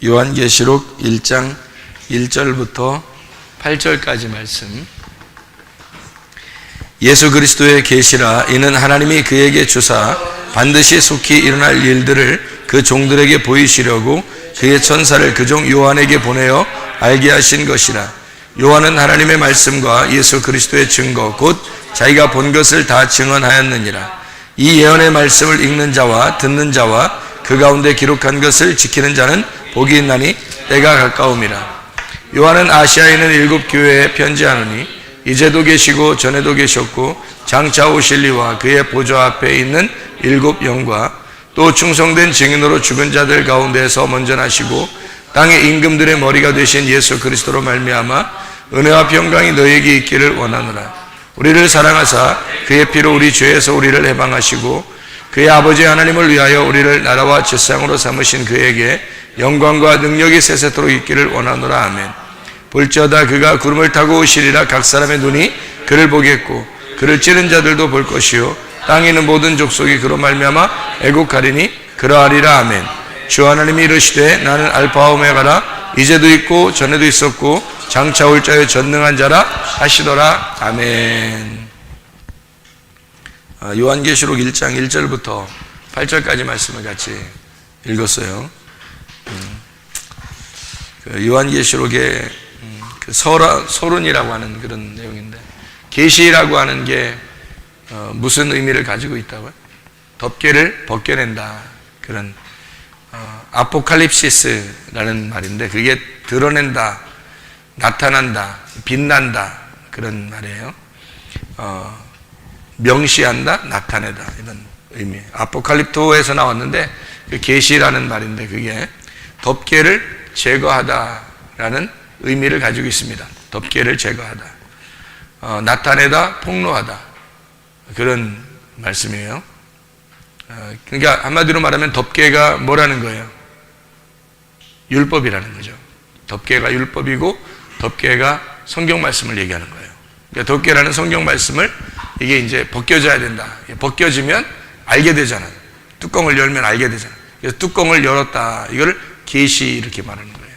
요한계시록 1장 1절부터 8절까지 말씀. 예수 그리스도의 계시라. 이는 하나님이 그에게 주사 반드시 속히 일어날 일들을 그 종들에게 보이시려고 그의 천사를 그 종 요한에게 보내어 알게 하신 것이라. 요한은 하나님의 말씀과 예수 그리스도의 증거 곧 자기가 본 것을 다 증언하였느니라. 이 예언의 말씀을 읽는 자와 듣는 자와 그 가운데 기록한 것을 지키는 자는 복이 있나니 때가 가까움이라. 요한은 아시아에 있는 7 교회에 편지하노니 이제도 계시고 전에도 계셨고 장차 오실 이와 그의 보좌 앞에 있는 7 영과 또 충성된 증인으로 죽은 자들 가운데서 먼저 나시고 땅의 임금들의 머리가 되신 예수 그리스도로 말미암아 은혜와 평강이 너희에게 있기를 원하노라. 우리를 사랑하사 그의 피로 우리 죄에서 우리를 해방하시고 그의 아버지 하나님을 위하여 우리를 나라와 제사장으로 삼으신 그에게 영광과 능력이 세세토록 있기를 원하노라. 아멘. 볼지어다 그가 구름을 타고 오시리라. 각 사람의 눈이 그를 보겠고 그를 찌른 자들도 볼 것이요 땅에 있는 모든 족속이 그로 말미암아 애곡하리니 그러하리라. 아멘. 주 하나님이 이르시되 나는 알파와 오메가라. 이제도 있고 전에도 있었고 장차 올 자의 전능한 자라 하시더라. 아멘. 요한계시록 1장 1절부터 8절까지 말씀을 같이 읽었어요. 요한계시록의 서론이라고 하는 그런 내용인데, 계시라고 하는 게 무슨 의미를 가지고 있다고요? 덮개를 벗겨낸다, 그런 아포칼립시스라는 말인데, 그게 드러낸다, 나타난다, 빛난다, 그런 말이에요. 명시한다, 나타내다, 이런 의미. 아포칼립토에서 나왔는데 그 계시라는 말인데, 그게 덮개를 제거하다라는 의미를 가지고 있습니다. 덮개를 제거하다, 나타내다, 폭로하다, 그런 말씀이에요. 그러니까 한마디로 말하면 덮개가 뭐라는 거예요? 율법이라는 거죠. 덮개가 율법이고 덮개가 성경 말씀을 얘기하는 거예요. 그러니까 덮개라는 성경 말씀을 이게 이제 벗겨져야 된다. 벗겨지면 알게 되잖아요. 뚜껑을 열면 알게 되잖아요. 그래서 뚜껑을 열었다, 이걸 계시 이렇게 말하는 거예요.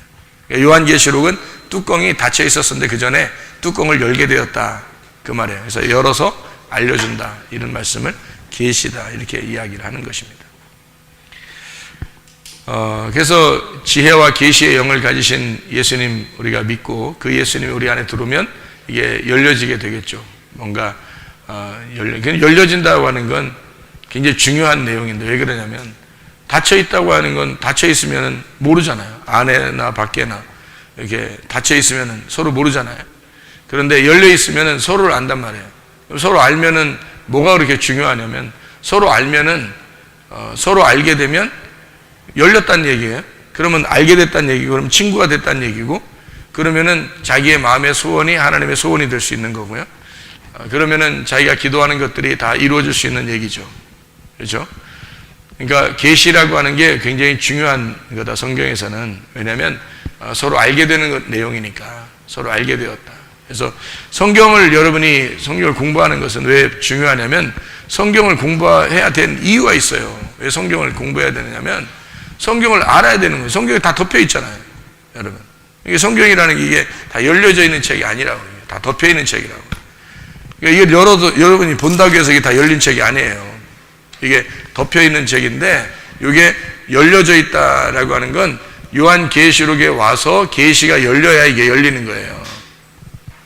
그러니까 요한계시록은 뚜껑이 닫혀 있었는데 그 전에 뚜껑을 열게 되었다, 그 말이에요. 그래서 열어서 알려준다, 이런 말씀을 계시다 이렇게 이야기를 하는 것입니다. 그래서 지혜와 계시의 영을 가지신 예수님 우리가 믿고 그 예수님이 우리 안에 들어오면 이게 열려지게 되겠죠. 뭔가 열려진다고 하는 건 굉장히 중요한 내용인데, 왜 그러냐면 닫혀 있다고 하는 건 닫혀 있으면 모르잖아요. 안에나 밖에나 이렇게 닫혀 있으면 서로 모르잖아요. 그런데 열려 있으면 서로를 안단 말이에요. 서로 알면은 뭐가 그렇게 중요하냐면, 서로 알면은 서로 알게 되면 열렸다는 얘기예요. 그러면 알게 됐다는 얘기고, 그러면 친구가 됐다는 얘기고, 그러면은 자기의 마음의 소원이 하나님의 소원이 될 수 있는 거고요. 그러면은 자기가 기도하는 것들이 다 이루어질 수 있는 얘기죠. 그렇죠? 그러니까 계시라고 하는 게 굉장히 중요한 거다, 성경에서는. 왜냐하면 서로 알게 되는 내용이니까. 서로 알게 되었다. 그래서 여러분이 성경을 공부하는 것은 왜 중요하냐면, 성경을 공부해야 된 이유가 있어요. 왜 성경을 공부해야 되느냐면, 성경을 알아야 되는 거예요. 성경에 다 덮여 있잖아요, 여러분. 이게 성경이라는 게 이게 다 열려져 있는 책이 아니라고 해요. 다 덮여 있는 책이라고. 그러니까 이게 여러분이 본다고 해서 이게 다 열린 책이 아니에요. 이게 덮여 있는 책인데, 이게 열려져 있다라고 하는 건 요한계시록에 와서 계시가 열려야 이게 열리는 거예요.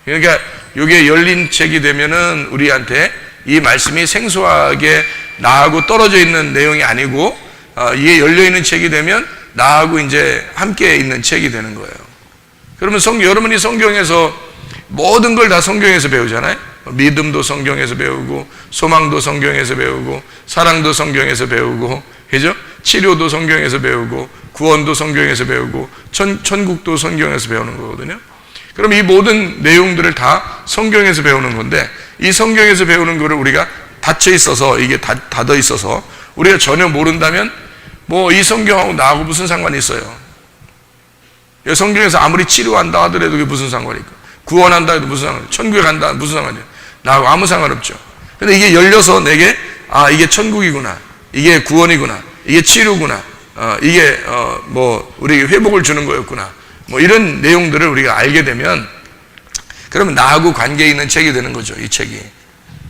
그러니까 이게 열린 책이 되면은 우리한테 이 말씀이 생소하게 나하고 떨어져 있는 내용이 아니고, 이게 열려 있는 책이 되면 나하고 이제 함께 있는 책이 되는 거예요. 그러면 여러분이 성경에서 모든 걸 다 성경에서 배우잖아요. 믿음도 성경에서 배우고, 소망도 성경에서 배우고, 사랑도 성경에서 배우고, 그죠? 치료도 성경에서 배우고, 구원도 성경에서 배우고, 천국도 성경에서 배우는 거거든요. 그럼 이 모든 내용들을 다 성경에서 배우는 건데, 이 성경에서 배우는 거를 우리가 닫혀 있어서, 이게 닫아 있어서 우리가 전혀 모른다면 뭐 이 성경하고 나하고 무슨 상관이 있어요? 성경에서 아무리 치료한다 하더라도 그게 무슨 상관이 있고, 구원한다 해도 무슨 상관이 있고, 천국에 간다 무슨 상관이에요? 나하고 아무 상관없죠. 근데 이게 열려서 내게 이게 천국이구나, 이게 구원이구나, 이게 치료구나, 이게 뭐 우리에게 회복을 주는 거였구나, 뭐 이런 내용들을 우리가 알게 되면, 그러면 나하고 관계 있는 책이 되는 거죠. 이 책이.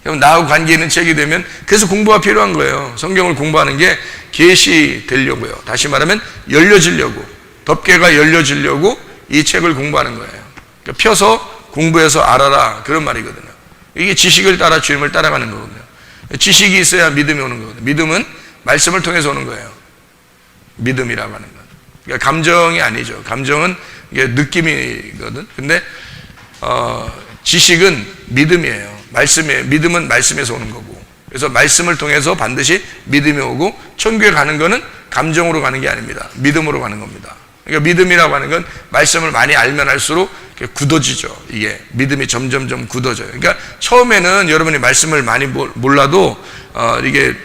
그럼 나하고 관계 있는 책이 되면, 그래서 공부가 필요한 거예요. 성경을 공부하는 게 계시되려고요. 다시 말하면 열려지려고, 덮개가 열려지려고 이 책을 공부하는 거예요. 그러니까 펴서 공부해서 알아라, 그런 말이거든요. 이게 지식을 따라 주님을 따라가는 거거든요. 지식이 있어야 믿음이 오는 거거든요. 믿음은 말씀을 통해서 오는 거예요. 믿음이라고 하는 건. 그러니까 감정이 아니죠. 감정은 이게 느낌이거든. 근데 지식은 믿음이에요. 말씀이에요. 믿음은 말씀에서 오는 거고. 그래서 말씀을 통해서 반드시 믿음이 오고, 천국에 가는 거는 감정으로 가는 게 아닙니다. 믿음으로 가는 겁니다. 그러니까 믿음이라고 하는 건 말씀을 많이 알면 알수록 굳어지죠. 이게 믿음이 점점점 굳어져요. 그러니까 처음에는 여러분이 말씀을 많이 몰라도 이게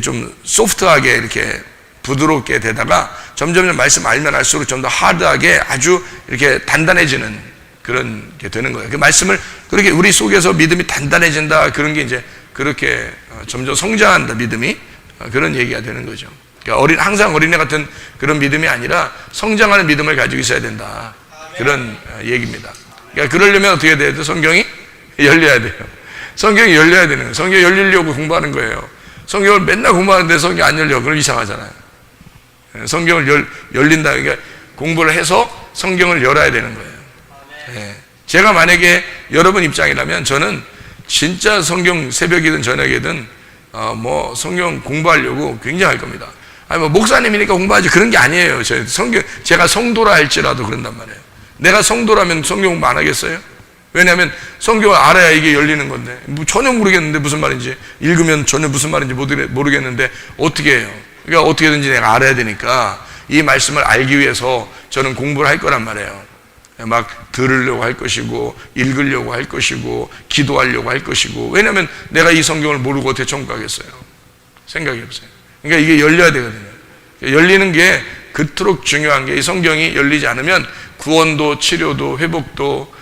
좀 소프트하게 이렇게 부드럽게 되다가 점점 말씀 알면 알수록 좀 더 하드하게 아주 이렇게 단단해지는 그런 게 되는 거예요. 그 말씀을 그렇게 우리 속에서 믿음이 단단해진다, 그런 게 이제 그렇게 점점 성장한다, 믿음이. 그런 얘기가 되는 거죠. 그러니까 항상 어린애 같은 그런 믿음이 아니라 성장하는 믿음을 가지고 있어야 된다, 그런 얘기입니다. 그러니까 그러려면 어떻게 돼야 돼요? 성경이 열려야 돼요. 성경이 열려야 되는 거예요. 성경이 열리려고 공부하는 거예요. 성경을 맨날 공부하는데 성경이 안 열려. 그럼 이상하잖아요. 성경을 열린다. 그러니까 공부를 해서 성경을 열어야 되는 거예요. 네. 제가 만약에 여러분 입장이라면 저는 진짜 성경 새벽이든 저녁이든 뭐 성경 공부하려고 굉장히 할 겁니다. 아니 뭐 목사님이니까 공부하지, 그런 게 아니에요. 제가 성도라 할지라도 그런단 말이에요. 내가 성도라면 성경 공부 안 하겠어요? 왜냐하면 성경을 알아야 이게 열리는 건데, 뭐 전혀 모르겠는데 무슨 말인지, 읽으면 전혀 무슨 말인지 모르겠는데 어떻게 해요? 그러니까 어떻게든지 내가 알아야 되니까 이 말씀을 알기 위해서 저는 공부를 할 거란 말이에요. 막 들으려고 할 것이고, 읽으려고 할 것이고, 기도하려고 할 것이고. 왜냐하면 내가 이 성경을 모르고 어떻게 천국 가겠어요? 생각해 보세요. 그러니까 이게 열려야 되거든요. 열리는 게 그토록 중요한 게, 이 성경이 열리지 않으면 구원도 치료도 회복도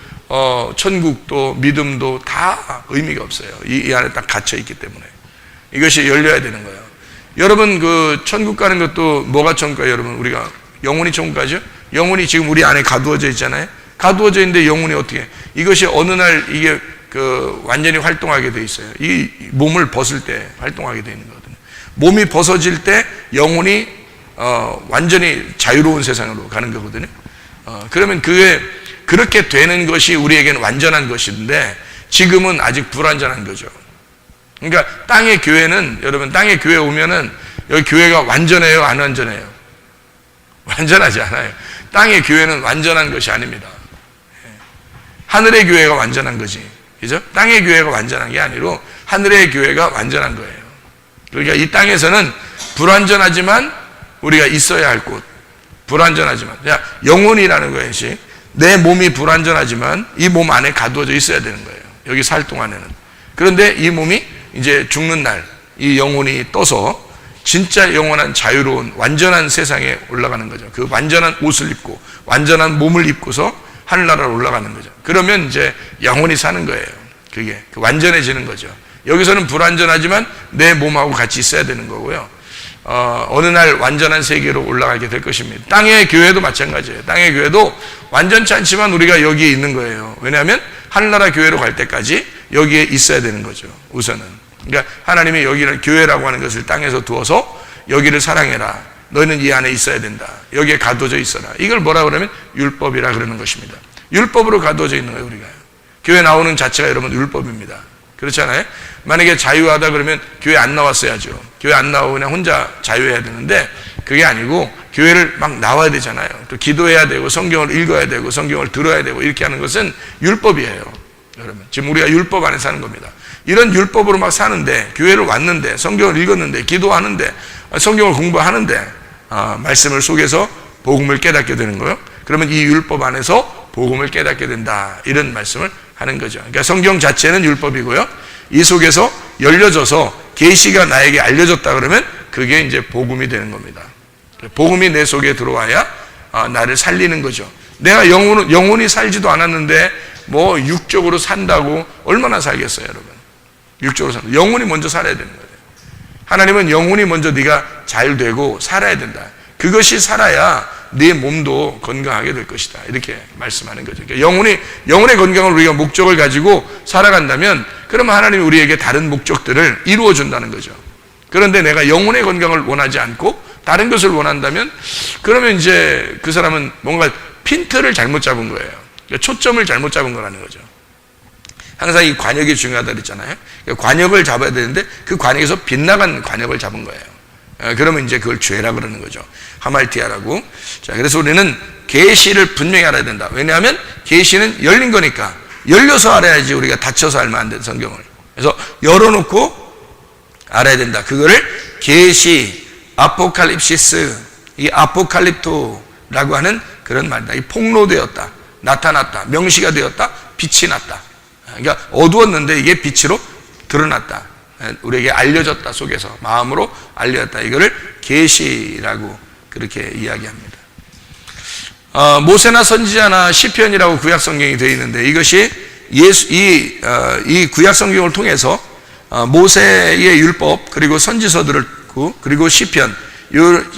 천국도 믿음도 다 의미가 없어요. 이 안에 딱 갇혀 있기 때문에 이것이 열려야 되는 거예요. 여러분 그 천국 가는 것도 뭐가 천국 가요? 여러분 우리가 영혼이 천국 가죠? 영혼이 지금 우리 안에 가두어져 있잖아요. 가두어져 있는데 영혼이 어떻게, 이것이 어느 날 이게 그 완전히 활동하게 돼 있어요. 이 몸을 벗을 때 활동하게 되는 거거든요. 몸이 벗어질 때 영혼이 완전히 자유로운 세상으로 가는 거거든요. 그러면 그렇게 되는 것이 우리에게는 완전한 것인데, 지금은 아직 불완전한 거죠. 그러니까 땅의 교회는, 여러분 땅의 교회 오면은 여기 교회가 완전해요, 안 완전해요? 완전하지 않아요. 땅의 교회는 완전한 것이 아닙니다. 하늘의 교회가 완전한 거지, 그죠? 땅의 교회가 완전한 게 아니고 하늘의 교회가 완전한 거예요. 그러니까 이 땅에서는 불완전하지만 우리가 있어야 할 곳, 불완전하지만, 영혼이라는 것이 내 몸이 불완전하지만 이 몸 안에 가두어져 있어야 되는 거예요. 여기 살 동안에는. 그런데 이 몸이 이제 죽는 날 이 영혼이 떠서 진짜 영원한 자유로운 완전한 세상에 올라가는 거죠. 그 완전한 옷을 입고 완전한 몸을 입고서 하늘나라로 올라가는 거죠. 그러면 이제 영원히 사는 거예요. 그게 완전해지는 거죠. 여기서는 불완전하지만 내 몸하고 같이 있어야 되는 거고요. 어느 날 완전한 세계로 올라가게 될 것입니다. 땅의 교회도 마찬가지예요. 땅의 교회도 완전치 않지만 우리가 여기에 있는 거예요. 왜냐하면 하늘나라 교회로 갈 때까지 여기에 있어야 되는 거죠. 우선은. 그러니까 하나님이 여기를 교회라고 하는 것을 땅에서 두어서 여기를 사랑해라, 너희는 이 안에 있어야 된다, 여기에 가둬져 있어라. 이걸 뭐라 그러면 율법이라 그러는 것입니다. 율법으로 가둬져 있는 거예요. 우리가 교회 나오는 자체가 여러분 율법입니다. 그렇잖아요. 만약에 자유하다 그러면 교회 안 나왔어야죠. 교회 안 나오고 그냥 혼자 자유해야 되는데 그게 아니고 교회를 막 나와야 되잖아요. 또 기도해야 되고 성경을 읽어야 되고 성경을 들어야 되고 이렇게 하는 것은 율법이에요. 여러분 지금 우리가 율법 안에 사는 겁니다. 이런 율법으로 막 사는데, 교회를 왔는데, 성경을 읽었는데, 기도하는데, 성경을 공부하는데 말씀을 속에서 복음을 깨닫게 되는 거예요. 그러면 이 율법 안에서 복음을 깨닫게 된다, 이런 말씀을 하는 거죠. 그러니까 성경 자체는 율법이고요, 이 속에서 열려져서 계시가 나에게 알려졌다 그러면 그게 이제 복음이 되는 겁니다. 복음이 내 속에 들어와야 나를 살리는 거죠. 내가 영혼이 살지도 않았는데 뭐 육적으로 산다고 얼마나 살겠어요, 여러분? 육적으로 산다. 영혼이 먼저 살아야 되는 거예요. 하나님은 영혼이 먼저 네가 잘 되고 살아야 된다. 그것이 살아야 네 몸도 건강하게 될 것이다. 이렇게 말씀하는 거죠. 그러니까 영혼의 건강을 우리가 목적을 가지고 살아간다면 그러면 하나님이 우리에게 다른 목적들을 이루어 준다는 거죠. 그런데 내가 영혼의 건강을 원하지 않고 다른 것을 원한다면 그러면 이제 그 사람은 뭔가 핀트를 잘못 잡은 거예요. 그러니까 초점을 잘못 잡은 거라는 거죠. 항상 이 관역이 중요하다 그랬잖아요. 그러니까 관역을 잡아야 되는데 그 관역에서 빗나간 관역을 잡은 거예요. 그러면 이제 그걸 죄라 그러는 거죠. 하말티아라고. 자, 그래서 우리는 계시를 분명히 알아야 된다. 왜냐하면 계시는 열린 거니까 열려서 알아야지 우리가 닫혀서 알면 안 돼, 성경을. 그래서 열어놓고 알아야 된다. 그거를 계시, 아포칼립시스, 이 아포칼립토라고 하는 그런 말이다. 이 폭로되었다, 나타났다, 명시가 되었다, 빛이 났다. 그러니까 어두웠는데 이게 빛으로 드러났다. 우리에게 알려졌다. 속에서 마음으로 알려졌다. 이거를 계시라고 그렇게 이야기합니다. 모세나 선지자나 시편이라고 구약 성경이 되어 있는데 이것이 이 구약 성경을 통해서 모세의 율법 그리고 선지서들을 그리고 시편,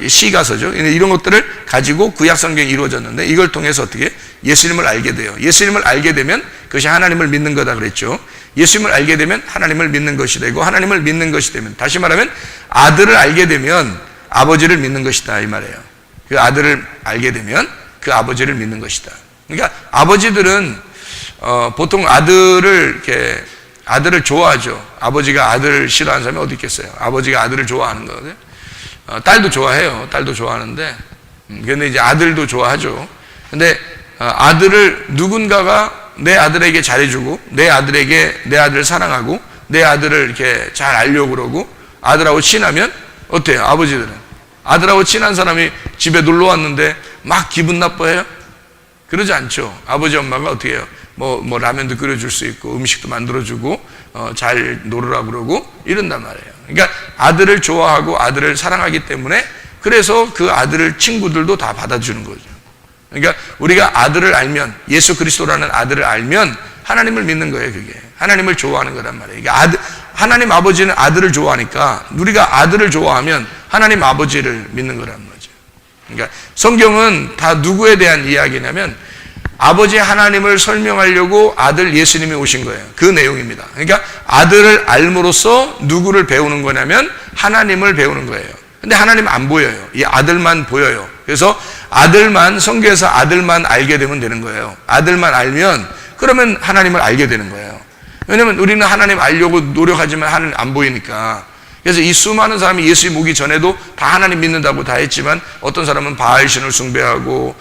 시가서죠. 이런 것들을 가지고 구약 성경이 이루어졌는데 이걸 통해서 어떻게 예수님을 알게 돼요. 예수님을 알게 되면 그것이 하나님을 믿는 거다 그랬죠. 예수님을 알게 되면 하나님을 믿는 것이 되고 하나님을 믿는 것이 되면 다시 말하면 아들을 알게 되면 아버지를 믿는 것이다 이 말이에요. 그 아들을 알게 되면 그 아버지를 믿는 것이다. 그러니까 아버지들은 보통 아들을 좋아하죠. 아버지가 아들을 싫어하는 사람이 어디 있겠어요. 아버지가 아들을 좋아하는 거거든요. 딸도 좋아해요. 딸도 좋아하는데 근데 이제 아들도 좋아하죠. 근데 아들을 누군가가 내 아들에게 잘해주고 내 아들을 사랑하고 내 아들을 이렇게 잘 알려고 그러고 아들하고 친하면 어때요? 아버지들은 아들하고 친한 사람이 집에 놀러 왔는데 막 기분 나빠해요? 그러지 않죠. 아버지 엄마가 어떻게 해요? 뭐 라면도 끓여줄 수 있고 음식도 만들어주고 잘 놀으라고 그러고 이런단 말이에요. 그러니까 아들을 좋아하고 아들을 사랑하기 때문에 그래서 그 아들을 친구들도 다 받아주는 거죠. 그러니까 우리가 아들을 알면 예수 그리스도라는 아들을 알면 하나님을 믿는 거예요. 그게 하나님을 좋아하는 거란 말이에요. 그러니까 하나님 아버지는 아들을 좋아하니까 우리가 아들을 좋아하면 하나님 아버지를 믿는 거란 거죠. 그러니까 성경은 다 누구에 대한 이야기냐면 아버지 하나님을 설명하려고 아들 예수님이 오신 거예요. 그 내용입니다. 그러니까 아들을 알므로써 누구를 배우는 거냐면 하나님을 배우는 거예요. 근데 하나님 안 보여요. 이 아들만 보여요. 그래서 성경에서 아들만 알게 되면 되는 거예요. 아들만 알면 그러면 하나님을 알게 되는 거예요. 왜냐면 우리는 하나님 알려고 노력하지만 하나님 안 보이니까. 그래서 이 수많은 사람이 예수님 오기 전에도 다 하나님 믿는다고 다 했지만 어떤 사람은 바알신을 숭배하고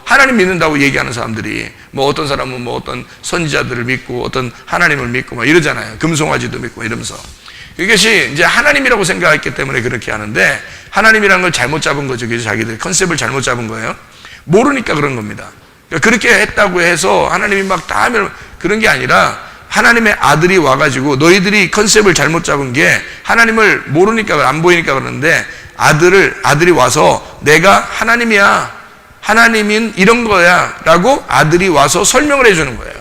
하나님 믿는다고 얘기하는 사람들이 어떤 사람은 어떤 선지자들을 믿고 어떤 하나님을 믿고 이러잖아요. 금송아지도 믿고 이러면서. 이것이 이제 하나님이라고 생각했기 때문에 그렇게 하는데 하나님이라는 걸 잘못 잡은 거죠. 그래서 자기들 컨셉을 잘못 잡은 거예요. 모르니까 그런 겁니다. 그러니까 그렇게 했다고 해서 하나님이 막 다 하면 그런 게 아니라 하나님의 아들이 와가지고 너희들이 컨셉을 잘못 잡은 게 하나님을 모르니까 안 보이니까 그러는데 아들이 와서 내가 하나님이야. 하나님인 이런 거야 라고 아들이 와서 설명을 해주는 거예요.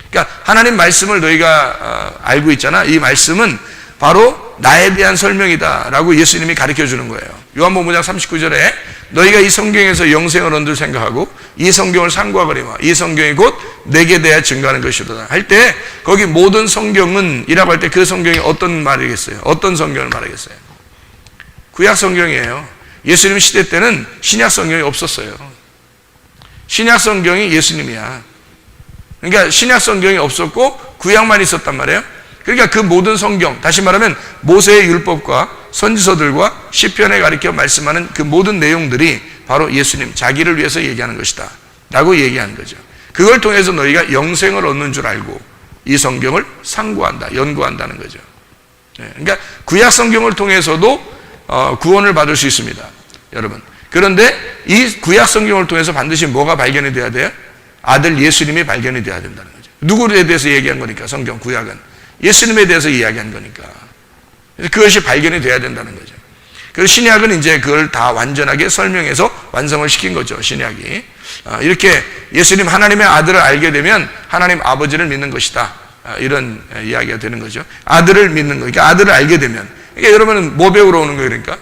그러니까 하나님 말씀을 너희가 알고 있잖아. 이 말씀은 바로 나에 대한 설명이다 라고 예수님이 가르쳐 주는 거예요. 요한복음 5장 39절에 너희가 이 성경에서 영생을 얻을 생각하고 이 성경을 상고하거니와 이 성경이 곧 내게 대하여 증거하는 것이로다 할 때 거기 모든 성경은 이라고 할 때 그 성경이 어떤 말이겠어요? 어떤 성경을 말하겠어요? 구약 성경이에요. 예수님 시대 때는 신약 성경이 없었어요. 신약 성경이 예수님이야. 그러니까 신약 성경이 없었고 구약만 있었단 말이에요. 그러니까 그 모든 성경, 다시 말하면 모세의 율법과 선지서들과 시편에 가리켜 말씀하는 그 모든 내용들이 바로 예수님 자기를 위해서 얘기하는 것이다 라고 얘기하는 거죠. 그걸 통해서 너희가 영생을 얻는 줄 알고 이 성경을 상고한다, 연구한다는 거죠. 그러니까 구약 성경을 통해서도 구원을 받을 수 있습니다, 여러분. 그런데 이 구약 성경을 통해서 반드시 뭐가 발견이 돼야 돼요? 아들 예수님이 발견이 돼야 된다는 거죠. 누구에 대해서 얘기한 거니까 성경 구약은 예수님에 대해서 이야기한 거니까. 그것이 발견이 돼야 된다는 거죠. 그래서 신약은 이제 그걸 다 완전하게 설명해서 완성을 시킨 거죠, 신약이. 이렇게 예수님 하나님의 아들을 알게 되면 하나님 아버지를 믿는 것이다. 이런 이야기가 되는 거죠. 아들을 믿는 거. 그러니까 아들을 알게 되면 그러니까 여러분은 뭐 배우러 오는 거예요? 그러니까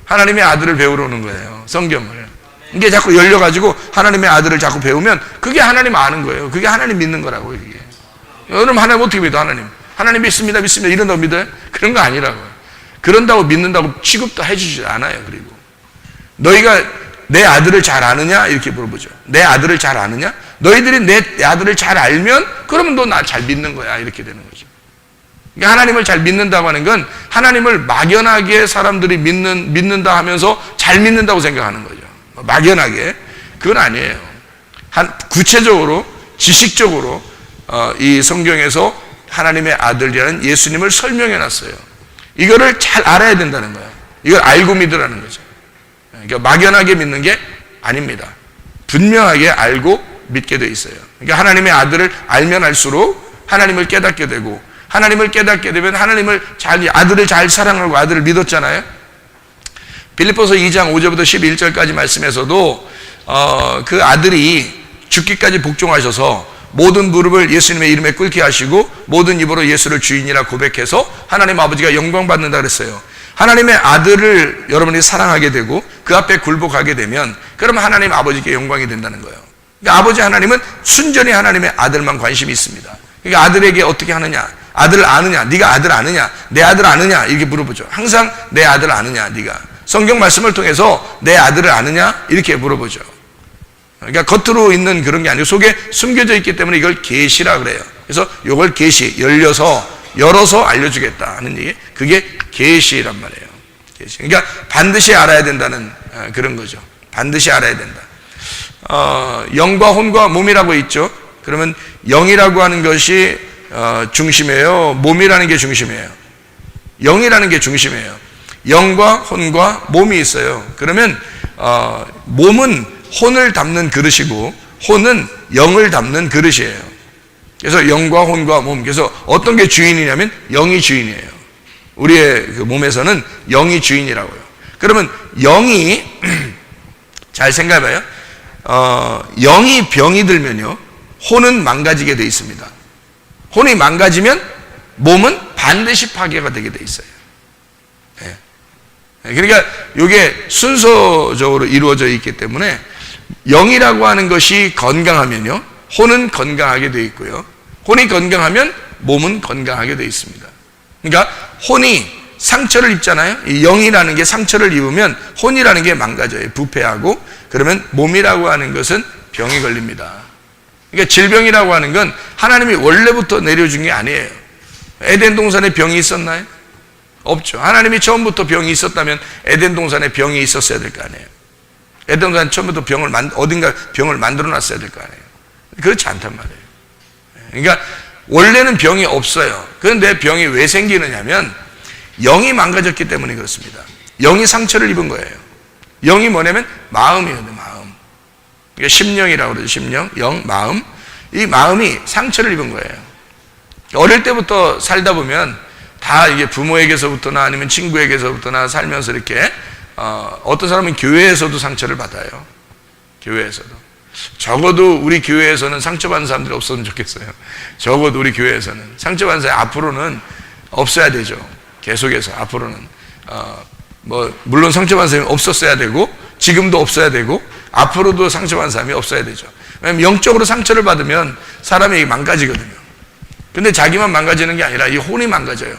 하나님의 아들을 배우러 오는 거예요. 성경을. 이게 자꾸 열려가지고 하나님의 아들을 자꾸 배우면 그게 하나님 아는 거예요. 그게 하나님 믿는 거라고. 이게 여러분 하나님 어떻게 믿어? 하나님 믿습니다 이런다고 믿어요? 그런 거 아니라고요. 그런다고 믿는다고 취급도 해주지 않아요. 그리고 너희가 내 아들을 잘 아느냐? 이렇게 물어보죠. 내 아들을 잘 아느냐? 너희들이 내 아들을 잘 알면 그러면 너 나 잘 믿는 거야. 이렇게 되는 거죠. 그러니까 하나님을 잘 믿는다고 하는 건 하나님을 막연하게 사람들이 믿는다 하면서 잘 믿는다고 생각하는 거죠. 막연하게. 그건 아니에요. 구체적으로 지식적으로 이 성경에서 하나님의 아들이라는 예수님을 설명해 놨어요. 이거를 잘 알아야 된다는 거예요. 이걸 알고 믿으라는 거죠. 그러니까 막연하게 믿는 게 아닙니다. 분명하게 알고 믿게 돼 있어요. 그러니까 하나님의 아들을 알면 알수록 하나님을 깨닫게 되고, 하나님을 깨닫게 되면 아들을 잘 사랑하고 아들을 믿었잖아요. 빌립보서 2장 5절부터 11절까지 말씀에서도 그 아들이 죽기까지 복종하셔서 모든 무릎을 예수님의 이름에 꿇게 하시고 모든 입으로 예수를 주인이라 고백해서 하나님 아버지가 영광 받는다 그랬어요. 하나님의 아들을 여러분이 사랑하게 되고 그 앞에 굴복하게 되면 그러면 하나님 아버지께 영광이 된다는 거예요. 그러니까 아버지 하나님은 순전히 하나님의 아들만 관심이 있습니다. 그러니까 아들에게 어떻게 하느냐? 아들을 아느냐? 네가 아들 아느냐? 내 아들 아느냐? 이렇게 물어보죠. 항상 내 아들 아느냐? 네가 성경 말씀을 통해서 내 아들을 아느냐? 이렇게 물어보죠. 그러니까 겉으로 있는 그런 게 아니고 속에 숨겨져 있기 때문에 이걸 계시라 그래요. 그래서 이걸 계시, 열어서 알려주겠다 하는 얘기. 그게 계시란 말이에요. 계시. 그러니까 반드시 알아야 된다는 그런 거죠. 반드시 알아야 된다. 영과 혼과 몸이라고 있죠. 그러면 영이라고 하는 것이 중심이에요. 몸이라는 게 중심이에요. 영이라는 게 중심이에요. 영과 혼과 몸이 있어요. 그러면 몸은 혼을 담는 그릇이고 혼은 영을 담는 그릇이에요. 그래서 영과 혼과 몸. 그래서 어떤 게 주인이냐면 영이 주인이에요. 우리의 그 몸에서는 영이 주인이라고요. 그러면 영이 잘 생각해봐요. 영이 병이 들면요, 혼은 망가지게 돼 있습니다. 혼이 망가지면 몸은 반드시 파괴가 되게 돼 있어요. 네. 그러니까 이게 순서적으로 이루어져 있기 때문에 영이라고 하는 것이 건강하면요, 혼은 건강하게 돼 있고요, 혼이 건강하면 몸은 건강하게 돼 있습니다. 그러니까 혼이 상처를 입잖아요. 이 영이라는 게 상처를 입으면 혼이라는 게 망가져요. 부패하고. 그러면 몸이라고 하는 것은 병이 걸립니다. 그러니까 질병이라고 하는 건 하나님이 원래부터 내려준 게 아니에요. 에덴 동산에 병이 있었나요? 없죠. 하나님이 처음부터 병이 있었다면 에덴 동산에 병이 있었어야 될 거 아니에요. 에덴 동산 처음부터 어딘가 병을 만들어 놨어야 될 거 아니에요. 그렇지 않단 말이에요. 그러니까 원래는 병이 없어요. 그런데 병이 왜 생기느냐면 영이 망가졌기 때문에 그렇습니다. 영이 상처를 입은 거예요. 영이 뭐냐면 마음이거든요. 마음. 그러니까 심령이라고 그러죠. 심령, 영, 마음. 이 마음이 상처를 입은 거예요. 어릴 때부터 살다 보면 다 이게 부모에게서부터나 아니면 친구에게서부터나 살면서 이렇게 어떤 사람은 교회에서도 상처를 받아요. 교회에서도. 적어도 우리 교회에서는 상처받는 사람들이 없었으면 좋겠어요. 적어도 우리 교회에서는 상처받는 사람이 앞으로는 없어야 되죠. 계속해서 앞으로는 물론 상처받는 사람이 없었어야 되고 지금도 없어야 되고 앞으로도 상처받는 사람이 없어야 되죠. 왜냐하면 영적으로 상처를 받으면 사람이 망가지거든요. 근데 자기만 망가지는 게 아니라 이 혼이 망가져요.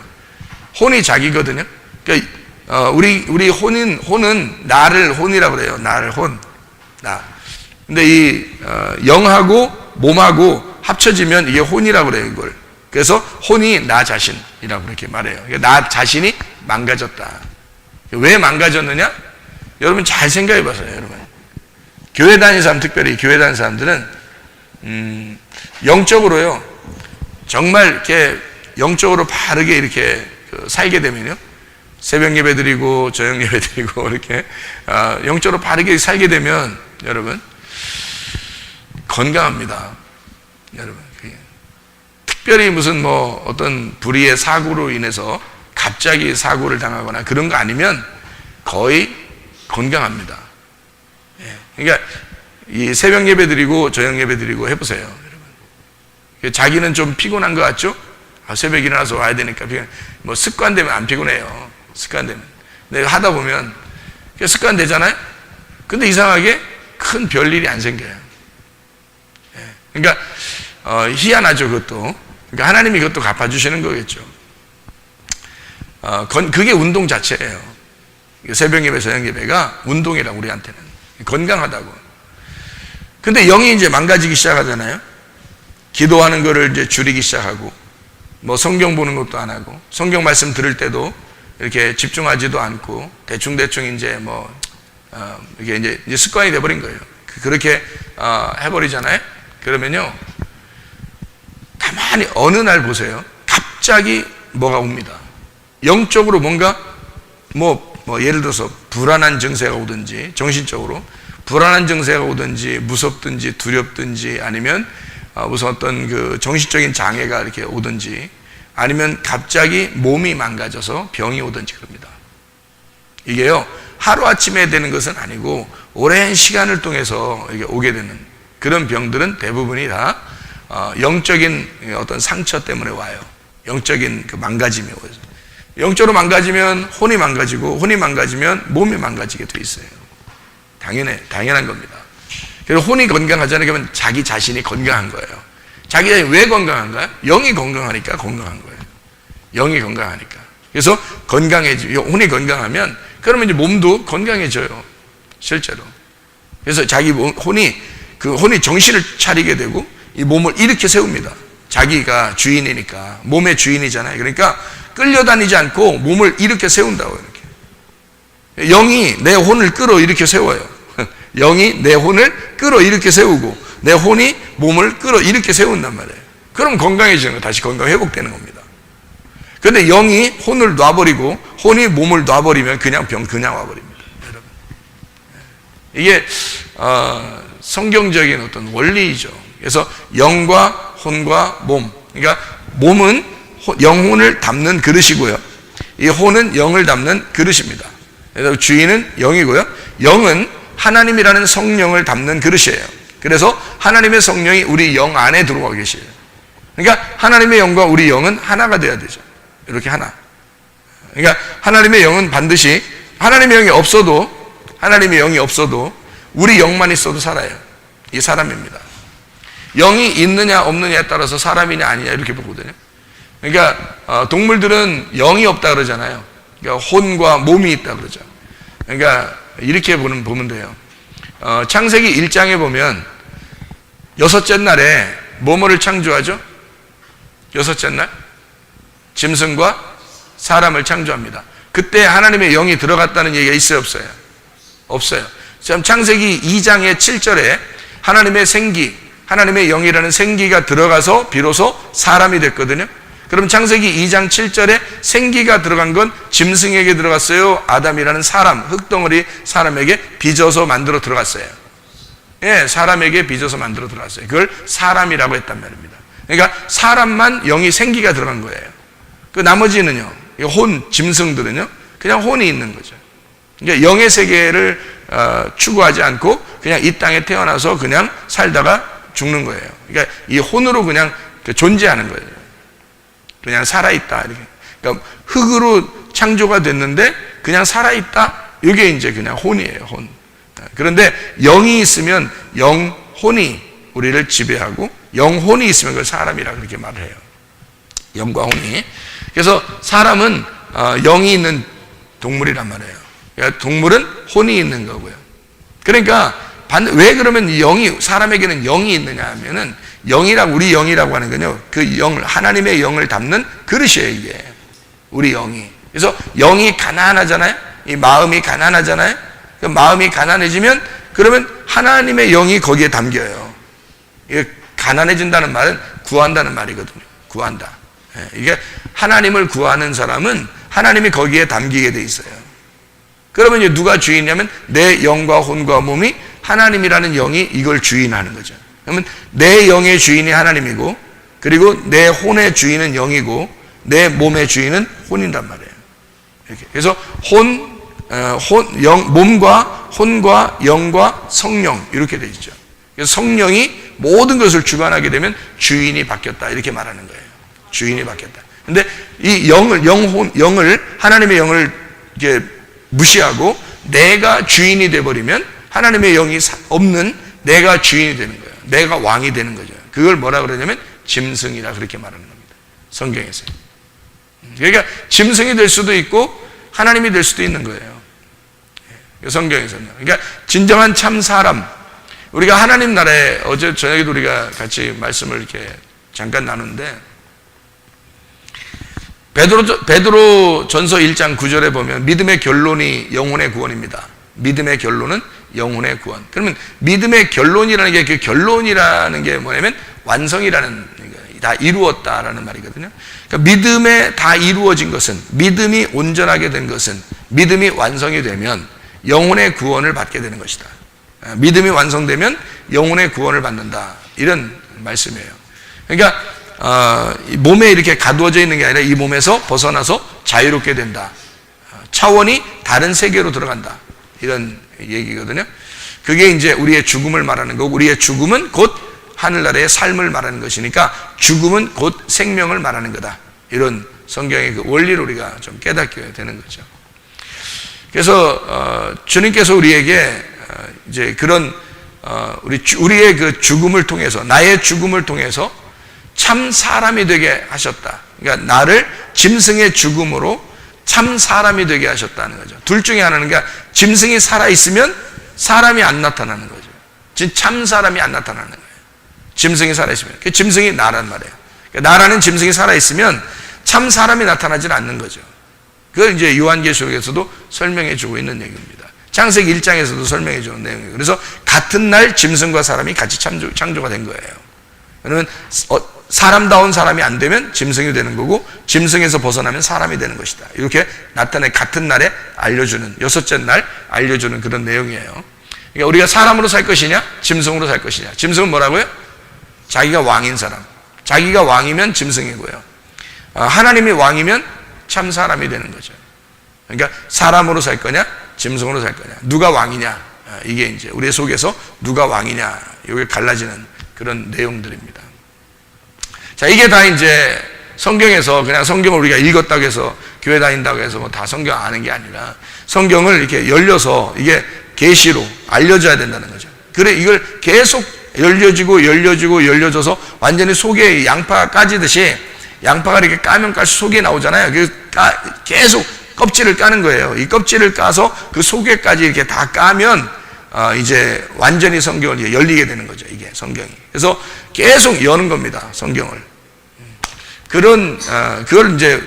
혼이 자기거든요. 그러니까 우리 혼은 나를 혼이라고 그래요. 나를 혼, 나. 근데 이 영하고 몸하고 합쳐지면 이게 혼이라고 그래요. 이걸. 그래서 혼이 나 자신이라고 그렇게 말해요. 그러니까 나 자신이 망가졌다. 왜 망가졌느냐? 여러분 잘 생각해 보세요. 여러분 교회 다니는 사람, 특별히 교회 다니는 사람들은 영적으로요, 정말 이렇게 영적으로 바르게 이렇게 살게 되면요, 새벽 예배 드리고 저녁 예배 드리고 이렇게 영적으로 바르게 살게 되면 여러분 건강합니다. 여러분 특별히 무슨 어떤 불의의 사고로 인해서 갑자기 사고를 당하거나 그런 거 아니면 거의 건강합니다. 그러니까 이 새벽 예배 드리고 저녁 예배 드리고 해보세요, 여러분. 자기는 좀 피곤한 것 같죠? 새벽 일어나서 와야 되니까 습관되면 안 피곤해요. 습관되면. 내가 하다 보면 습관되잖아요. 근데 이상하게 큰 별일이 안 생겨요. 그러니까 희한하죠, 그것도. 그러니까 하나님이 그것도 갚아주시는 거겠죠. 그게 운동 자체예요. 새벽 예배, 저녁 예배가 운동이라고, 우리한테는. 건강하다고. 근데 영이 이제 망가지기 시작하잖아요. 기도하는 거를 이제 줄이기 시작하고, 뭐 성경 보는 것도 안 하고, 성경 말씀 들을 때도 이렇게 집중하지도 않고, 대충대충 이제 이게 이제 습관이 돼버린 거예요. 그렇게 해버리잖아요. 그러면요, 가만히 어느 날 보세요. 갑자기 뭐가 옵니다. 영적으로 뭔가 예를 들어서 불안한 증세가 오든지, 정신적으로 불안한 증세가 오든지, 무섭든지 두렵든지, 아니면 무슨 어떤 그 정신적인 장애가 이렇게 오든지, 아니면 갑자기 몸이 망가져서 병이 오든지 그럽니다. 이게요, 하루아침에 되는 것은 아니고 오랜 시간을 통해서 이게 오게 되는 그런 병들은 대부분이 다 영적인 어떤 상처 때문에 와요. 영적인 그 망가짐이 와요. 영적으로 망가지면 혼이 망가지고, 혼이 망가지면 몸이 망가지게 돼 있어요. 당연한 겁니다. 그래서 혼이 건강하잖아요. 그러면 자기 자신이 건강한 거예요. 자기 자신이 왜 건강한가요? 영이 건강하니까 건강한 거예요. 영이 건강하니까. 그래서 혼이 건강하면, 그러면 이제 몸도 건강해져요. 실제로. 그래서 자기 혼이 정신을 차리게 되고, 이 몸을 이렇게 세웁니다. 자기가 주인이니까. 몸의 주인이잖아요. 그러니까 끌려다니지 않고 몸을 이렇게 세운다고, 이렇게. 영이 내 혼을 끌어일으켜 세워요. 영이 내 혼을 끌어일으켜 세우고, 내 혼이 몸을 끌어일으켜 세운단 말이에요. 그럼 건강해지는 거, 다시 건강 회복되는 겁니다. 그런데 영이 혼을 놔버리고, 혼이 몸을 놔버리면 그냥 와버립니다. 여러분. 이게, 성경적인 어떤 원리이죠. 그래서 영과 혼과 몸. 그러니까 몸은 영혼을 담는 그릇이고요. 이 혼은 영을 담는 그릇입니다. 그래서 주인은 영이고요. 영은 하나님이라는 성령을 담는 그릇이에요. 그래서 하나님의 성령이 우리 영 안에 들어와 계셔요. 그러니까 하나님의 영과 우리 영은 하나가 돼야 되죠. 이렇게 하나. 그러니까 하나님의 영은 반드시, 하나님의 영이 없어도 우리 영만 있어도 살아요. 이 사람입니다. 영이 있느냐 없느냐에 따라서 사람이냐 아니냐 이렇게 보거든요. 그러니까 동물들은 영이 없다 그러잖아요. 그러니까 혼과 몸이 있다 그러죠. 그러니까 이렇게 보면 돼요. 창세기 1장에 보면 여섯째 날에 뭐뭐를 창조하죠? 여섯째 날 짐승과 사람을 창조합니다. 그때 하나님의 영이 들어갔다는 얘기가 있어요, 없어요? 없어요. 지금 창세기 2장의 7절에 하나님의 생기, 하나님의 영이라는 생기가 들어가서 비로소 사람이 됐거든요. 그럼 창세기 2장 7절에 생기가 들어간 건 짐승에게 들어갔어요? 아담이라는 사람, 흙덩어리 사람에게 빚어서 만들어 들어갔어요. 예, 사람에게 빚어서 만들어 들어갔어요. 그걸 사람이라고 했단 말입니다. 그러니까 사람만 영이 생기가 들어간 거예요. 그 나머지는요, 짐승들은요, 그냥 혼이 있는 거죠. 그러니까 영의 세계를 추구하지 않고 그냥 이 땅에 태어나서 그냥 살다가 죽는 거예요. 그러니까 이 혼으로 그냥 존재하는 거예요. 그냥 살아있다. 이렇게. 그러니까 흙으로 창조가 됐는데 그냥 살아있다. 이게 이제 그냥 혼이에요, 혼. 그런데 영이 있으면 영혼이 우리를 지배하고, 영혼이 있으면 그걸 사람이라고 그렇게 말을 해요. 영과 혼이. 그래서 사람은 영이 있는 동물이란 말이에요. 그러니까 동물은 혼이 있는 거고요. 그러니까 왜 그러면 사람에게는 영이 있느냐 하면은, 우리 영이라고 하는 건요, 그 영을, 하나님의 영을 담는 그릇이에요, 이게. 우리 영이. 그래서 영이 가난하잖아요? 이 마음이 가난하잖아요? 그 마음이 가난해지면, 그러면 하나님의 영이 거기에 담겨요. 이게 가난해진다는 말은 구한다는 말이거든요. 구한다. 이게 하나님을 구하는 사람은 하나님이 거기에 담기게 돼 있어요. 그러면 이제 누가 주인이냐면 내 영과 혼과 몸이, 하나님이라는 영이 이걸 주인하는 거죠. 그러면 내 영의 주인이 하나님이고, 그리고 내 혼의 주인은 영이고, 내 몸의 주인은 혼인단 말이에요. 이렇게. 그래서 몸과 혼과 영과 성령 이렇게 돼 있죠. 그래서 성령이 모든 것을 주관하게 되면 주인이 바뀌었다 이렇게 말하는 거예요. 주인이 바뀌었다. 근데 이 영을 하나님의 영을 이렇게 무시하고 내가 주인이 돼버리면 하나님의 영이 없는 내가 주인이 되는 거예요. 내가 왕이 되는 거죠. 그걸 뭐라 그러냐면 짐승이라 그렇게 말하는 겁니다. 성경에서. 그러니까 짐승이 될 수도 있고 하나님이 될 수도 있는 거예요. 성경에서는. 그러니까 진정한 참 사람. 우리가 하나님 나라에 어제 저녁에도 우리가 같이 말씀을 이렇게 잠깐 나누는데 베드로 전서 1장 9절에 보면 믿음의 결론이 영혼의 구원입니다. 믿음의 결론은 영혼의 구원. 그러면 믿음의 결론이라는 게 그 결론이라는 게 뭐냐면 완성이라는, 다 이루었다라는 말이거든요. 그러니까 믿음에 다 이루어진 것은, 믿음이 온전하게 된 것은, 믿음이 완성이 되면 영혼의 구원을 받게 되는 것이다. 믿음이 완성되면 영혼의 구원을 받는다. 이런 말씀이에요. 그러니까 몸에 이렇게 가두어져 있는 게 아니라 이 몸에서 벗어나서 자유롭게 된다. 차원이 다른 세계로 들어간다. 이런 얘기거든요. 그게 이제 우리의 죽음을 말하는 거고, 우리의 죽음은 곧 하늘나라의 삶을 말하는 것이니까 죽음은 곧 생명을 말하는 거다. 이런 성경의 그 원리를 우리가 좀 깨닫게 되는 거죠. 그래서 주님께서 우리에게 이제 그런 우리의 그 죽음을 통해서, 나의 죽음을 통해서 참 사람이 되게 하셨다. 그러니까 나를 짐승의 죽음으로 참 사람이 되게 하셨다는 거죠. 둘 중에 하나는, 그러니까 짐승이 살아있으면 사람이 안 나타나는 거죠. 참 사람이 안 나타나는 거예요. 짐승이 살아있으면. 그 짐승이 나란 말이에요. 그러니까 나라는 짐승이 살아있으면 참 사람이 나타나질 않는 거죠. 그걸 이제 요한계시록에서도 설명해 주고 있는 얘기입니다. 창세기 1장에서도 설명해 주는 내용이에요. 그래서 같은 날 짐승과 사람이 같이 창조가 된 거예요. 그러면 사람다운 사람이 안 되면 짐승이 되는 거고, 짐승에서 벗어나면 사람이 되는 것이다. 이렇게 나타내 같은 날에 알려주는, 여섯째 날 알려주는 그런 내용이에요. 그러니까 우리가 사람으로 살 것이냐, 짐승으로 살 것이냐. 짐승은 뭐라고요? 자기가 왕인 사람. 자기가 왕이면 짐승이고요. 하나님이 왕이면 참 사람이 되는 거죠. 그러니까 사람으로 살 거냐, 짐승으로 살 거냐. 누가 왕이냐. 이게 이제 우리 속에서 누가 왕이냐. 이게 갈라지는 그런 내용들입니다. 자, 이게 다 이제 성경에서 그냥 성경을 우리가 읽었다고 해서 교회 다닌다고 해서 뭐 다 성경 아는 게 아니라 성경을 이렇게 열려서 이게 계시로 알려줘야 된다는 거죠. 그래, 이걸 계속 열려져서 완전히 속에 양파가 까지듯이, 양파가 이렇게 까면 깔수록 속에 나오잖아요. 계속 껍질을 까는 거예요. 이 껍질을 까서 그 속에까지 이렇게 다 까면 이제 완전히 성경을 이제 열리게 되는 거죠. 이게 성경이. 그래서 계속 여는 겁니다. 성경을. 그걸 이제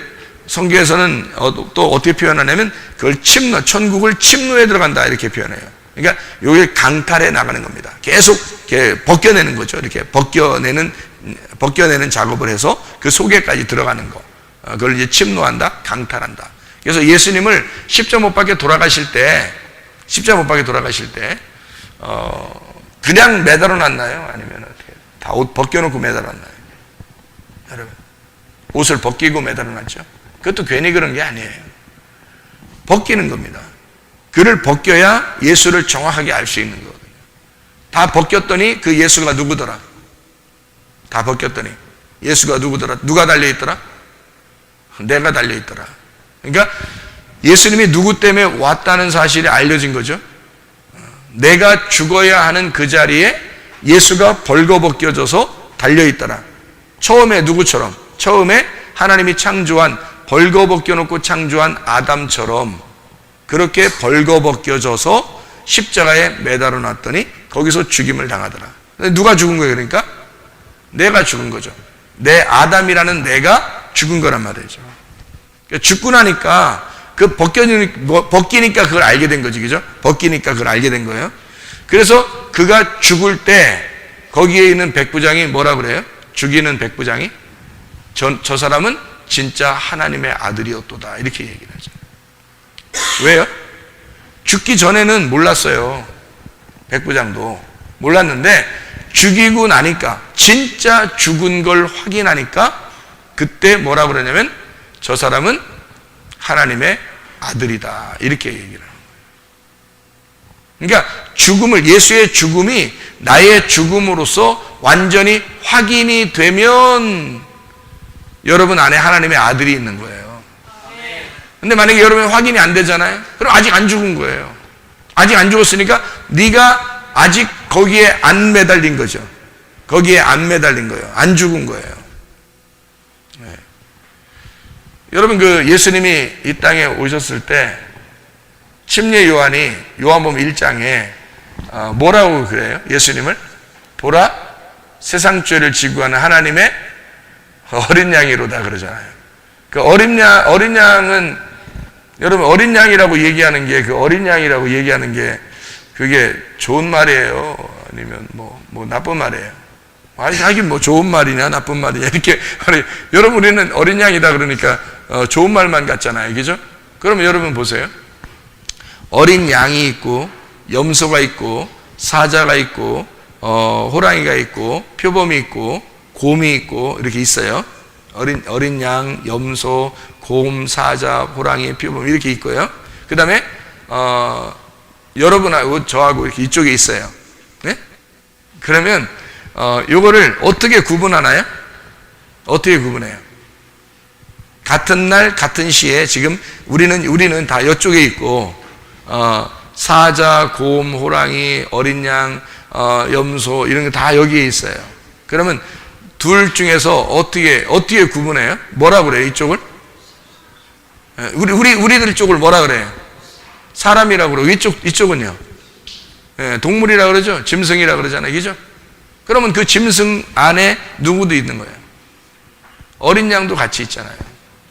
성경에서는 또 어떻게 표현하냐면 그걸 천국을 침노에 들어간다 이렇게 표현해요. 그러니까 요게 강탈해 나가는 겁니다. 계속 이렇게 벗겨내는 거죠. 이렇게 벗겨내는 작업을 해서 그 속에까지 들어가는 거. 그걸 이제 침노한다, 강탈한다. 그래서 예수님을 십자가 못 박혀 돌아가실 때 그냥 매달아 놨나요? 아니면 어떻게? 다 옷 벗겨놓고 매달아 놨나요? 여러분, 옷을 벗기고 매달아 놨죠? 그것도 괜히 그런 게 아니에요. 벗기는 겁니다. 그를 벗겨야 예수를 정확하게 알 수 있는 거거든요. 다 벗겼더니 그 예수가 누구더라? 다 벗겼더니 예수가 누구더라? 누가 달려있더라? 내가 달려있더라. 그러니까 예수님이 누구 때문에 왔다는 사실이 알려진 거죠. 내가 죽어야 하는 그 자리에 예수가 벌거벗겨져서 달려있더라. 처음에 누구처럼? 처음에 하나님이 창조한, 벌거벗겨놓고 창조한 아담처럼 그렇게 벌거벗겨져서 십자가에 매달아 놨더니 거기서 죽임을 당하더라. 누가 죽은 거예요? 그러니까 내가 죽은 거죠. 내 아담이라는 내가 죽은 거란 말이죠. 죽고 나니까 벗기니까 그걸 알게 된 거지, 그죠? 벗기니까 그걸 알게 된 거예요. 그래서 그가 죽을 때 거기에 있는 백부장이 뭐라 그래요? 죽이는 백부장이 저 사람은 진짜 하나님의 아들이었도다 이렇게 얘기를 하죠. 왜요? 죽기 전에는 몰랐어요. 백부장도 몰랐는데 죽이고 나니까, 진짜 죽은 걸 확인하니까 그때 뭐라 그러냐면 저 사람은 하나님의 아들이다 이렇게 얘기를 하는 거예요. 그러니까 예수의 죽음이 나의 죽음으로써 완전히 확인이 되면 여러분 안에 하나님의 아들이 있는 거예요. 근데 만약에 여러분이 확인이 안 되잖아요. 그럼 아직 안 죽은 거예요. 아직 안 죽었으니까 네가 아직 거기에 안 매달린 거죠. 거기에 안 매달린 거예요. 안 죽은 거예요. 네. 여러분, 그 예수님이 이 땅에 오셨을 때 침례 요한이 요한복음 1장에 뭐라고 그래요? 예수님을 보라, 세상 죄를 지고 가는 하나님의 어린 양이로다 그러잖아요. 그 어린 양은 여러분, 어린 양이라고 얘기하는 게, 그 어린 양이라고 얘기하는 게 그게 좋은 말이에요? 아니면 뭐 나쁜 말이에요? 하긴 뭐 좋은 말이냐 나쁜 말이냐 이렇게 여러분, 우리는 어린 양이다 그러니까 좋은 말만 같잖아요. 그죠? 그러면 여러분 보세요. 어린 양이 있고 염소가 있고 사자가 있고 호랑이가 있고 표범이 있고 곰이 있고 이렇게 있어요. 어린 양, 염소, 곰, 사자, 호랑이, 표범 이렇게 있고요. 그 다음에 여러분하고 저하고 이렇게 이쪽에 있어요. 네? 그러면 요거를 어떻게 구분하나요? 어떻게 구분해요? 같은 날 같은 시에 지금 우리는 다 이쪽에 있고 사자, 곰, 호랑이, 어린 양, 염소 이런 게 다 여기에 있어요. 그러면 둘 중에서 어떻게 구분해요? 뭐라 그래요? 이쪽을? 우리들 쪽을 뭐라 그래요? 사람이라고 그러고 이쪽은요? 동물이라 그러죠? 짐승이라 그러잖아요. 그죠? 그러면 그 짐승 안에 누구도 있는 거예요. 어린 양도 같이 있잖아요.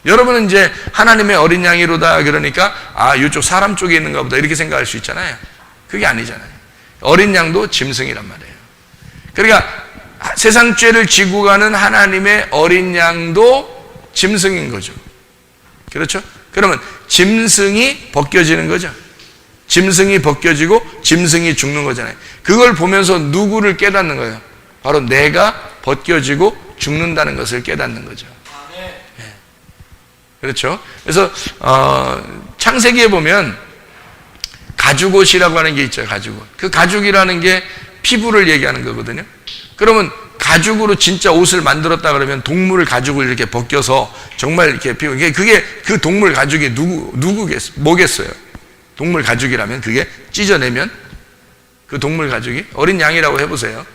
여러분은 이제 하나님의 어린 양이로다 그러니까 이쪽 사람 쪽에 있는가 보다 이렇게 생각할 수 있잖아요. 그게 아니잖아요. 어린 양도 짐승이란 말이에요. 그러니까 세상 죄를 지고 가는 하나님의 어린 양도 짐승인 거죠. 그렇죠? 그러면 짐승이 벗겨지는 거죠. 짐승이 벗겨지고 짐승이 죽는 거잖아요. 그걸 보면서 누구를 깨닫는 거예요? 바로 내가 벗겨지고 죽는다는 것을 깨닫는 거죠. 네. 그렇죠? 그래서 창세기에 보면 가죽옷이라고 하는 게 있죠. 가죽옷. 그 가죽이라는 게 피부를 얘기하는 거거든요. 그러면 가죽으로 진짜 옷을 만들었다 그러면 동물 가죽을 이렇게 벗겨서 정말 이렇게 그게 그 동물 가죽이 뭐겠어요? 동물 가죽이라면 그게 찢어내면 그 동물 가죽이 어린 양이라고 해보세요.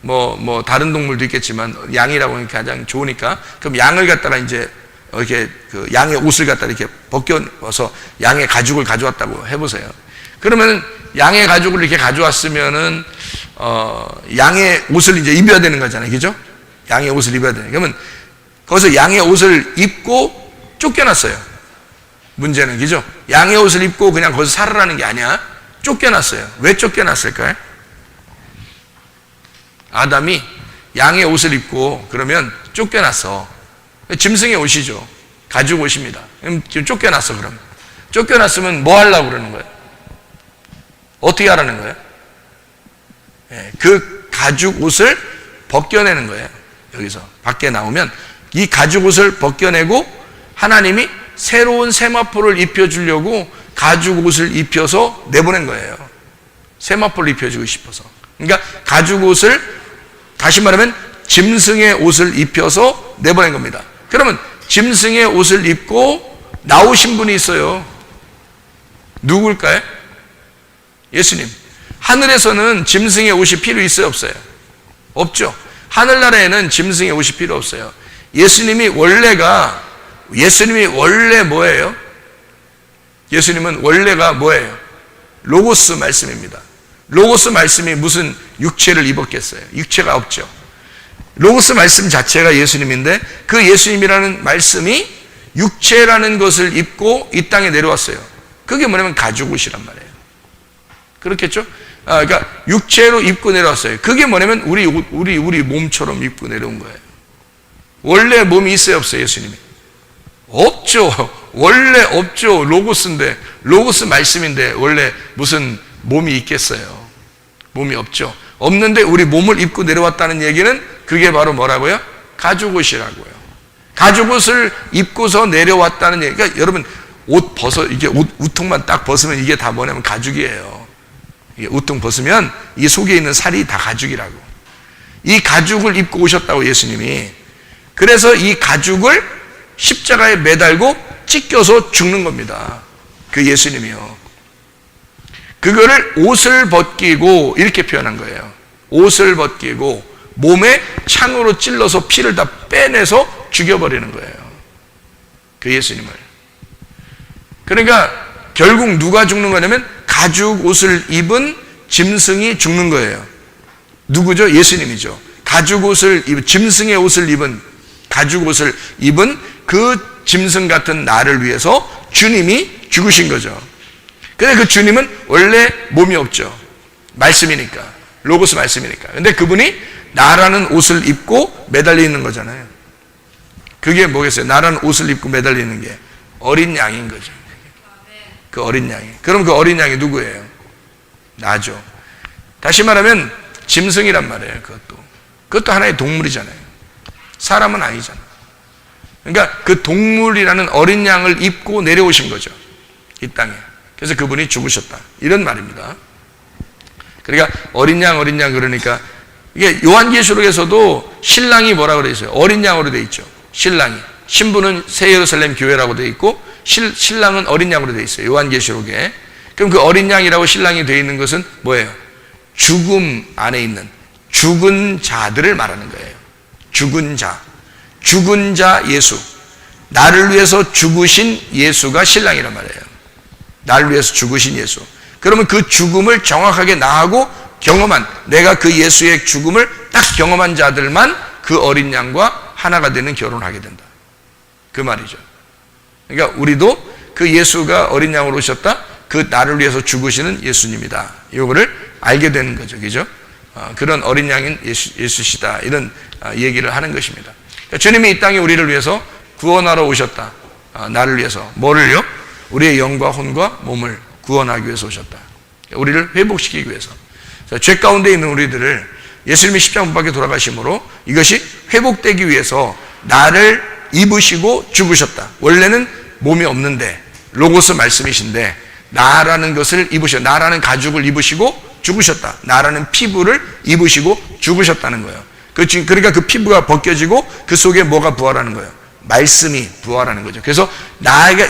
뭐 다른 동물도 있겠지만 양이라고 하는 게 가장 좋으니까 그럼 양을 갖다가 이제 이렇게 그 양의 옷을 갖다 이렇게 벗겨서 양의 가죽을 가져왔다고 해보세요. 그러면 양의 가죽을 이렇게 가져왔으면은 양의 옷을 이제 입어야 되는 거잖아요. 그죠? 양의 옷을 입어야 되는. 그러면 거기서 양의 옷을 입고 쫓겨났어요. 문제는 그죠? 양의 옷을 입고 그냥 거기서 살으라는 게 아니야. 쫓겨났어요. 왜 쫓겨났을까요? 아담이 양의 옷을 입고 그러면 쫓겨났어. 짐승의 옷이죠. 가죽 옷입니다. 지금 쫓겨났어. 그러면 쫓겨났으면 뭐 하려고 그러는 거예요? 어떻게 하라는 거예요? 그 가죽 옷을 벗겨내는 거예요. 여기서 밖에 나오면 이 가죽 옷을 벗겨내고 하나님이 새로운 세마포를 입혀주려고 가죽 옷을 입혀서 내보낸 거예요. 세마포를 입혀주고 싶어서. 그러니까 가죽 옷을 다시 말하면 짐승의 옷을 입혀서 내보낸 겁니다. 그러면 짐승의 옷을 입고 나오신 분이 있어요. 누굴까요? 예수님. 하늘에서는 짐승의 옷이 필요 있어요, 없어요? 없죠. 하늘나라에는 짐승의 옷이 필요 없어요. 예수님이 원래 뭐예요? 예수님은 원래가 뭐예요? 로고스 말씀입니다. 로고스 말씀이 무슨 육체를 입었겠어요? 육체가 없죠. 로고스 말씀 자체가 예수님인데 그 예수님이라는 말씀이 육체라는 것을 입고 이 땅에 내려왔어요. 그게 뭐냐면 가죽옷이란 말이에요. 그렇겠죠? 그러니까 육체로 입고 내려왔어요. 그게 뭐냐면 우리 몸처럼 입고 내려온 거예요. 원래 몸이 있어요, 없어요, 예수님이? 없죠. 원래 없죠. 로고스인데, 로고스 말씀인데 원래 무슨 몸이 있겠어요? 몸이 없죠. 없는데 우리 몸을 입고 내려왔다는 얘기는 그게 바로 뭐라고요? 가죽옷이라고요. 가죽옷을 입고서 내려왔다는 얘기. 그러니까 여러분 이게 우통만 딱 벗으면 이게 다 뭐냐면 가죽이에요. 이게 우통 벗으면 이 속에 있는 살이 다 가죽이라고. 이 가죽을 입고 오셨다고 예수님이. 그래서 이 가죽을 십자가에 매달고 찢겨서 죽는 겁니다. 그 예수님이요. 그거를 옷을 벗기고 이렇게 표현한 거예요. 옷을 벗기고 몸에 창으로 찔러서 피를 다 빼내서 죽여버리는 거예요. 그 예수님을. 그러니까 결국 누가 죽는 거냐면 가죽 옷을 입은 짐승이 죽는 거예요. 누구죠? 예수님이죠. 가죽 옷을 입은, 짐승의 옷을 입은, 가죽 옷을 입은 그 짐승 같은 나를 위해서 주님이 죽으신 거죠. 근데 그 주님은 원래 몸이 없죠. 말씀이니까. 로고스 말씀이니까. 근데 그분이 나라는 옷을 입고 매달려 있는 거잖아요. 그게 뭐겠어요? 나라는 옷을 입고 매달려 있는 게 어린 양인 거죠. 그 어린 양이. 그럼 그 어린 양이 누구예요? 나죠. 다시 말하면 짐승이란 말이에요. 그것도 하나의 동물이잖아요. 사람은 아니잖아요. 그러니까 그 동물이라는 어린 양을 입고 내려오신 거죠. 이 땅에. 그래서 그분이 죽으셨다. 이런 말입니다. 그러니까 어린 양 그러니까 이게 요한계시록에서도 신랑이 뭐라 그래 있어요? 어린 양으로 돼 있죠. 신랑이. 신부는 새 예루살렘 교회라고 돼 있고 신랑은 어린 양으로 돼 있어요. 요한계시록에. 그럼 그 어린 양이라고 신랑이 돼 있는 것은 뭐예요? 죽음 안에 있는 죽은 자들을 말하는 거예요. 죽은 자. 죽은 자 예수. 나를 위해서 죽으신 예수가 신랑이란 말이에요. 나를 위해서 죽으신 예수. 그러면 그 죽음을 정확하게 나하고 경험한, 내가 그 예수의 죽음을 딱 경험한 자들만 그 어린 양과 하나가 되는 결혼을 하게 된다. 그 말이죠. 그러니까 우리도 그 예수가 어린 양으로 오셨다. 그 나를 위해서 죽으시는 예수님이다. 이거를 알게 되는 거죠. 그죠? 그런 어린 양인 예수시다. 이런 얘기를 하는 것입니다. 그러니까 주님이 이 땅에 우리를 위해서 구원하러 오셨다. 나를 위해서. 뭐를요? 우리의 영과 혼과 몸을 구원하기 위해서 오셨다. 우리를 회복시키기 위해서. 죄 가운데 있는 우리들을 예수님이 십자가 못 박혀 돌아가심으로 이것이 회복되기 위해서 나를 입으시고 죽으셨다. 원래는 몸이 없는데 로고스 말씀이신데 나라는 것을 입으셔, 나라는 가죽을 입으시고 죽으셨다. 나라는 피부를 입으시고 죽으셨다는 거예요. 그러니까 그 피부가 벗겨지고 그 속에 뭐가 부활하는 거예요? 말씀이 부활하는 거죠. 그래서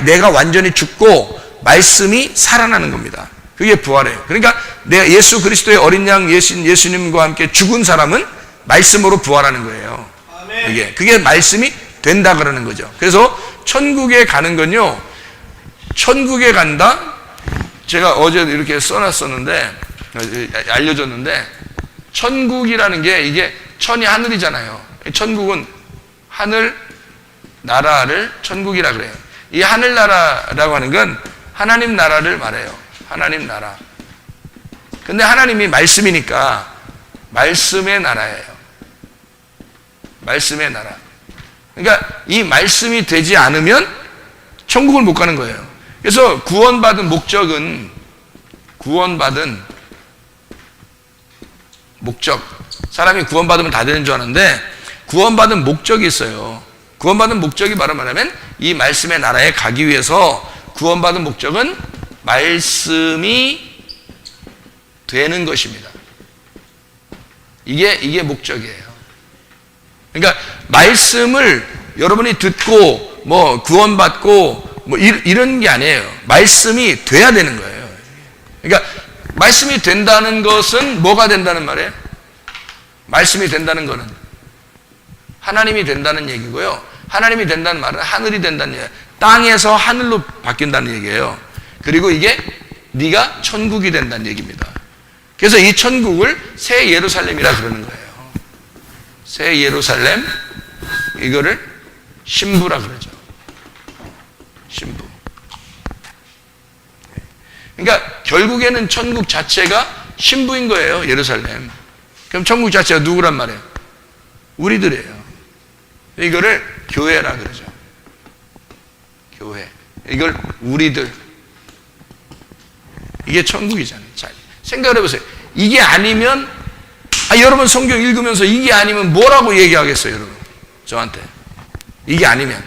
내가 완전히 죽고 말씀이 살아나는 겁니다. 그게 부활이에요. 그러니까 내가 예수 그리스도의 어린 양 예수님과 함께 죽은 사람은 말씀으로 부활하는 거예요. 그게 말씀이 된다 그러는 거죠. 그래서 천국에 가는 건요, 천국에 간다. 제가 어제 이렇게 써놨었는데 알려줬는데 천국이라는 게 이게 천이 하늘이잖아요. 천국은 하늘 나라를 천국이라 그래요. 이 하늘나라라고 하는 건 하나님 나라를 말해요. 하나님 나라. 근데 하나님이 말씀이니까 말씀의 나라예요. 말씀의 나라. 그러니까 이 말씀이 되지 않으면 천국을 못 가는 거예요. 그래서 구원받은 목적. 사람이 구원받으면 다 되는 줄 아는데 구원받은 목적이 있어요. 구원받은 목적이 바로 말하면 이 말씀의 나라에 가기 위해서 구원받은 목적은 말씀이 되는 것입니다. 이게 목적이에요. 그러니까 말씀을 여러분이 듣고 뭐 구원받고 뭐 이런 게 아니에요. 말씀이 돼야 되는 거예요. 그러니까 말씀이 된다는 것은 뭐가 된다는 말이에요? 말씀이 된다는 것은 하나님이 된다는 얘기고요. 하나님이 된다는 말은 하늘이 된다는 얘기예요. 땅에서 하늘로 바뀐다는 얘기예요. 그리고 이게 네가 천국이 된다는 얘기입니다. 그래서 이 천국을 새 예루살렘이라 그러는 거예요. 새 예루살렘, 이거를 신부라 그러죠. 신부. 그러니까 결국에는 천국 자체가 신부인 거예요. 예루살렘. 그럼 천국 자체가 누구란 말이에요? 우리들이에요. 이거를 교회라 그러죠. 교회. 이걸 우리들. 이게 천국이잖아요. 자, 생각을 해보세요. 이게 아니면, 여러분 성경 읽으면서 이게 아니면 뭐라고 얘기하겠어요, 여러분? 저한테. 이게 아니면.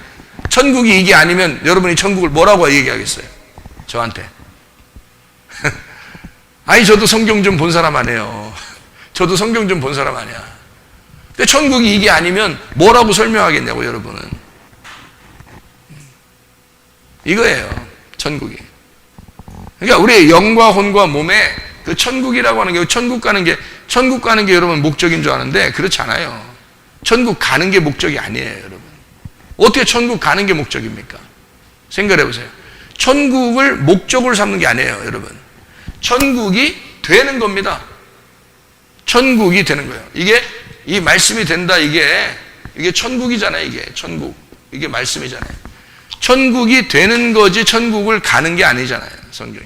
천국이 이게 아니면 여러분이 천국을 뭐라고 얘기하겠어요? 저한테. 저도 성경 좀 본 사람 아니에요. 저도 성경 좀 본 사람 아니야. 근데 천국이 이게 아니면 뭐라고 설명하겠냐고, 여러분은. 이거예요. 천국이. 그러니까 우리의 영과 혼과 몸에 그 천국이라고 하는 게, 천국 가는 게 여러분 목적인 줄 아는데 그렇지 않아요. 천국 가는 게 목적이 아니에요, 여러분. 어떻게 천국 가는 게 목적입니까? 생각해 보세요. 천국을 목적으로 삼는 게 아니에요, 여러분. 천국이 되는 겁니다. 천국이 되는 거예요. 이 말씀이 된다, 이게 천국이잖아요, 이게. 천국. 이게 말씀이잖아요. 천국이 되는 거지 천국을 가는 게 아니잖아요, 성경에.